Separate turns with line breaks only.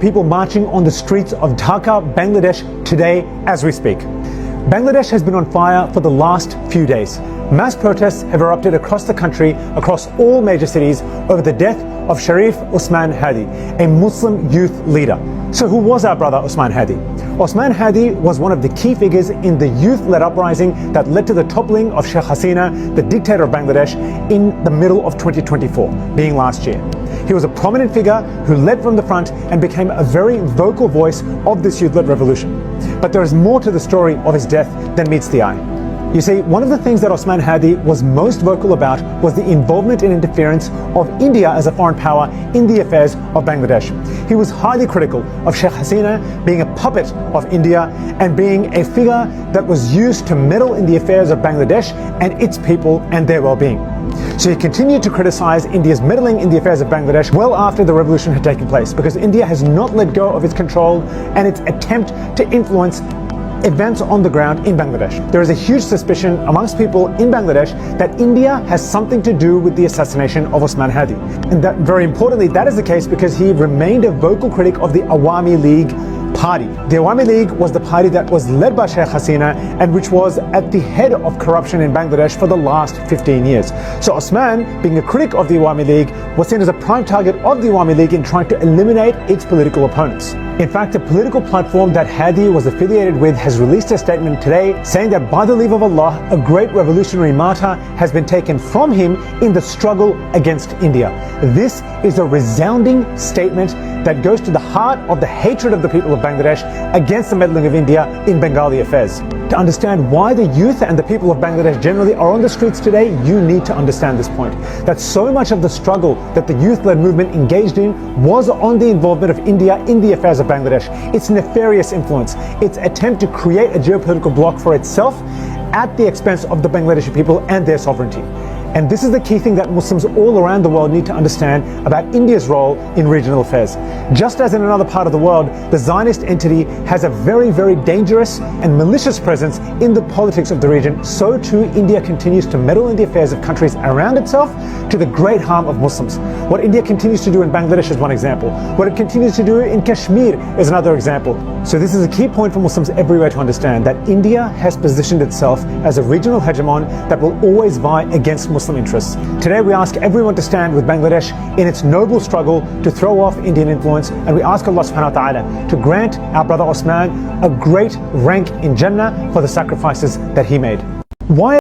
People marching on the streets of Dhaka, Bangladesh today as we speak. Bangladesh has been on fire for the last few days. Mass protests have erupted across the country, across all major cities, over the death of Sharif Osman Hadi, a Muslim youth leader. So who was our brother Osman Hadi? Osman Hadi was one of the key figures in the youth-led uprising that led to the toppling of Sheikh Hasina, the dictator of Bangladesh, in the middle of 2024, being last year. He was a prominent figure who led from the front and became a very vocal voice of this youth-led revolution. But there is more to the story of his death than meets the eye. You see, one of the things that Osman Hadi was most vocal about was the involvement and interference of India as a foreign power in the affairs of Bangladesh. He was highly critical of Sheikh Hasina being a puppet of India and being a figure that was used to meddle in the affairs of Bangladesh and its people and their well-being. So he continued to criticize India's meddling in the affairs of Bangladesh well after the revolution had taken place, because India has not let go of its control and its attempt to influence events on the ground in Bangladesh. There is a huge suspicion amongst people in Bangladesh that India has something to do with the assassination of Osman Hadi. And that, very importantly, that is the case because he remained a vocal critic of the Awami League party. The Awami League was the party that was led by Sheikh Hasina and which was at the head of corruption in Bangladesh for the last 15 years. So Osman, being a critic of the Awami League, was seen as a prime target of the Awami League in trying to eliminate its political opponents. In fact, the political platform that Hadi was affiliated with has released a statement today saying that by the leave of Allah, a great revolutionary martyr has been taken from him in the struggle against India. This is a resounding statement that goes to the heart of the hatred of the people of Bangladesh against the meddling of India in Bengali affairs. To understand why the youth and the people of Bangladesh generally are on the streets today, you need to understand this point. That so much of the struggle that the youth-led movement engaged in was on the involvement of India in the affairs of Bangladesh. Its nefarious influence, its attempt to create a geopolitical bloc for itself at the expense of the Bangladeshi people and their sovereignty. And this is the key thing that Muslims all around the world need to understand about India's role in regional affairs. Just as in another part of the world, the Zionist entity has a very, very dangerous and malicious presence in the politics of the region, so too India continues to meddle in the affairs of countries around itself to the great harm of Muslims. What India continues to do in Bangladesh is one example. What it continues to do in Kashmir is another example. So this is a key point for Muslims everywhere to understand, that India has positioned itself as a regional hegemon that will always vie against Muslim interests. Today we ask everyone to stand with Bangladesh in its noble struggle to throw off Indian influence, and we ask Allah subhanahu wa ta'ala to grant our brother Osman a great rank in Jannah for the sacrifices that he made. Why